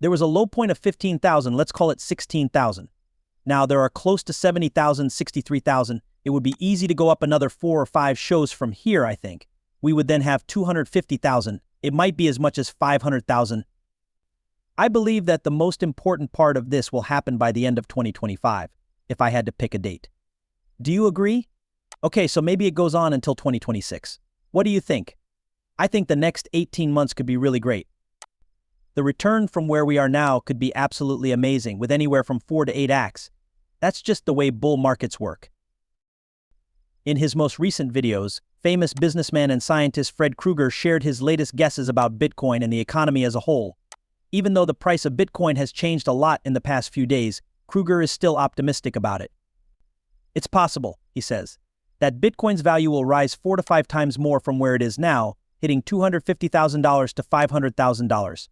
There was a low point of 15,000, let's call it 16,000. Now there are close to 70,000, 63,000. It would be easy to go up another 4 or 5 shows from here, I think. We would then have 250,000. It might be as much as 500,000. I believe that the most important part of this will happen by the end of 2025, if I had to pick a date. Do you agree? Okay, so maybe it goes on until 2026. What do you think? I think the next 18 months could be really great. The return from where we are now could be absolutely amazing, with anywhere from 4 to 8x. That's just the way bull markets work. In his most recent videos, famous businessman and scientist Fred Krueger shared his latest guesses about Bitcoin and the economy as a whole. Even though the price of Bitcoin has changed a lot in the past few days, Krueger is still optimistic about it. It's possible, he says, that Bitcoin's value will rise 4 to 5 times more from where it is now, hitting $250,000 to $500,000.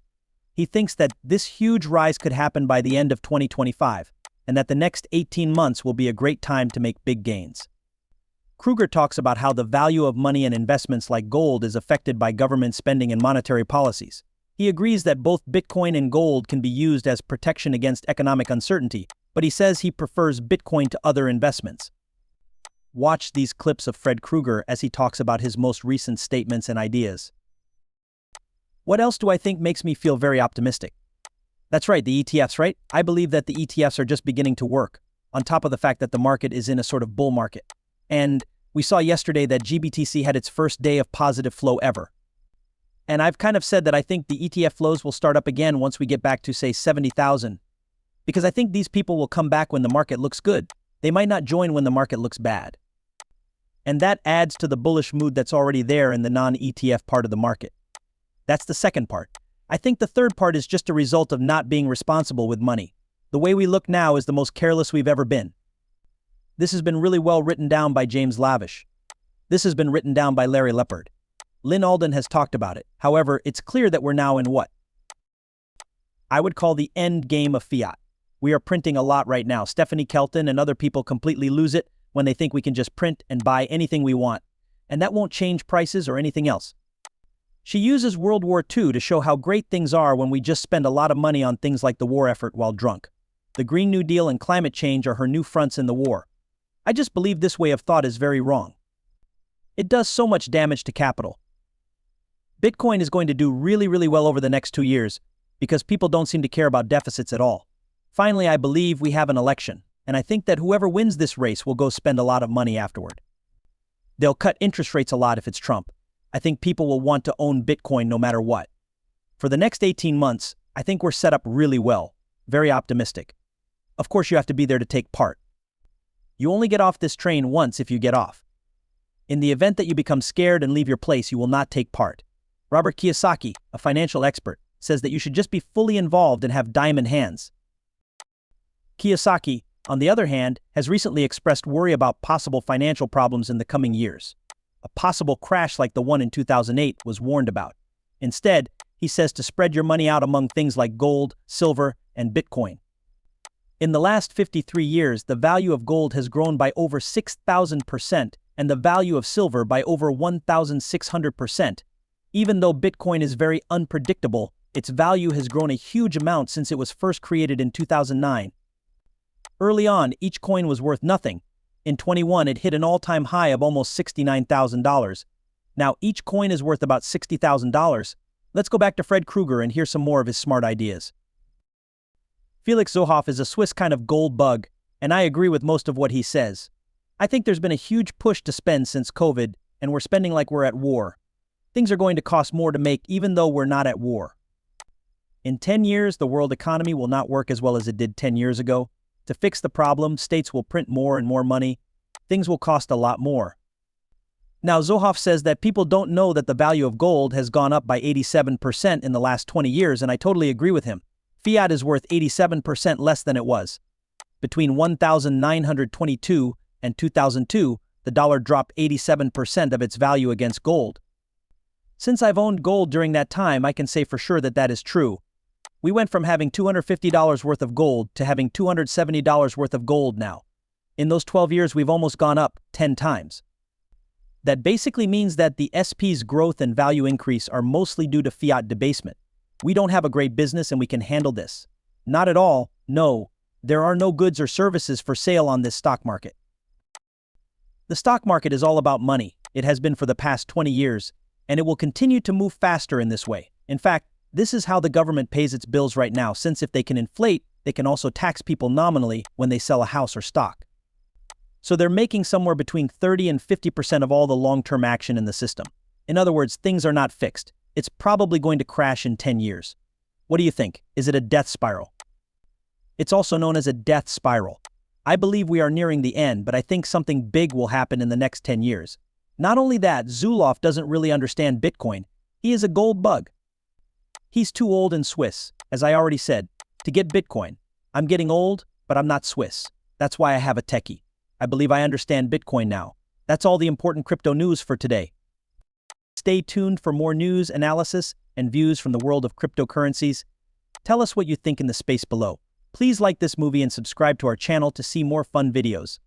He thinks that this huge rise could happen by the end of 2025, and that the next 18 months will be a great time to make big gains. Krueger talks about how the value of money and investments like gold is affected by government spending and monetary policies. He agrees that both Bitcoin and gold can be used as protection against economic uncertainty, but he says he prefers Bitcoin to other investments. Watch these clips of Fred Krueger as he talks about his most recent statements and ideas. What else do I think makes me feel very optimistic? That's right, the ETFs, right? I believe that the ETFs are just beginning to work, on top of the fact that the market is in a sort of bull market. And we saw yesterday that GBTC had its first day of positive flow ever. And I've kind of said that I think the ETF flows will start up again once we get back to, say, 70,000. Because I think these people will come back when the market looks good. They might not join when the market looks bad. And that adds to the bullish mood that's already there in the non-ETF part of the market. That's the second part. I think the third part is just a result of not being responsible with money. The way we look now is the most careless we've ever been. This has been really well written down by James Lavish. This has been written down by Larry Lepard. Lynn Alden has talked about it. However, it's clear that we're now in what I would call the end game of fiat. We are printing a lot right now. Stephanie Kelton and other people completely lose it when they think we can just print and buy anything we want. And that won't change prices or anything else. She uses World War II to show how great things are when we just spend a lot of money on things like the war effort while drunk. The Green New Deal and climate change are her new fronts in the war. I just believe this way of thought is very wrong. It does so much damage to capital. Bitcoin is going to do really, really well over the next 2 years because people don't seem to care about deficits at all. Finally, I believe we have an election, and I think that whoever wins this race will go spend a lot of money afterward. They'll cut interest rates a lot if it's Trump. I think people will want to own Bitcoin no matter what. For the next 18 months, I think we're set up really well, very optimistic. Of course, you have to be there to take part. You only get off this train once if you get off. In the event that you become scared and leave your place, you will not take part. Robert Kiyosaki, a financial expert, says that you should just be fully involved and have diamond hands. Kiyosaki, on the other hand, has recently expressed worry about possible financial problems in the coming years. A possible crash like the one in 2008 was warned about. Instead, he says to spread your money out among things like gold, silver, and Bitcoin. In the last 53 years, the value of gold has grown by over 6,000% and the value of silver by over 1,600%. Even though Bitcoin is very unpredictable, its value has grown a huge amount since it was first created in 2009. Early on, each coin was worth nothing. In 21, it hit an all-time high of almost $69,000. Now each coin is worth about $60,000. Let's go back to Fred Krueger and hear some more of his smart ideas. Felix Zohoff is a Swiss kind of gold bug, and I agree with most of what he says. I think there's been a huge push to spend since COVID, and we're spending like we're at war. Things are going to cost more to make even though we're not at war. In 10 years, the world economy will not work as well as it did 10 years ago. To fix the problem, states will print more and more money. Things will cost a lot more. Now, Zohoff says that people don't know that the value of gold has gone up by 87% in the last 20 years, and I totally agree with him. Fiat is worth 87% less than it was. Between 1922 and 2002, the dollar dropped 87% of its value against gold. Since I've owned gold during that time, I can say for sure that that is true. We went from having $250 worth of gold to having $270 worth of gold now. In those 12 years, we've almost gone up 10 times. That basically means that the SP's growth and value increase are mostly due to fiat debasement. We don't have a great business and we can handle this. Not at all, no. There are no goods or services for sale on this stock market. The stock market is all about money. It has been for the past 20 years, and it will continue to move faster in this way. In fact, this is how the government pays its bills right now, since if they can inflate, they can also tax people nominally when they sell a house or stock. So they're making somewhere between 30 and 50% of all the long-term action in the system. In other words, things are not fixed. It's probably going to crash in 10 years. What do you think? Is it a death spiral? It's also known as a death spiral. I believe we are nearing the end, but I think something big will happen in the next 10 years. Not only that, Zulauf doesn't really understand Bitcoin. He is a gold bug. He's too old and Swiss, as I already said, to get Bitcoin. I'm getting old, but I'm not Swiss. That's why I have a techie. I believe I understand Bitcoin now. That's all the important crypto news for today. Stay tuned for more news, analysis, and views from the world of cryptocurrencies. Tell us what you think in the space below. Please like this movie and subscribe to our channel to see more fun videos.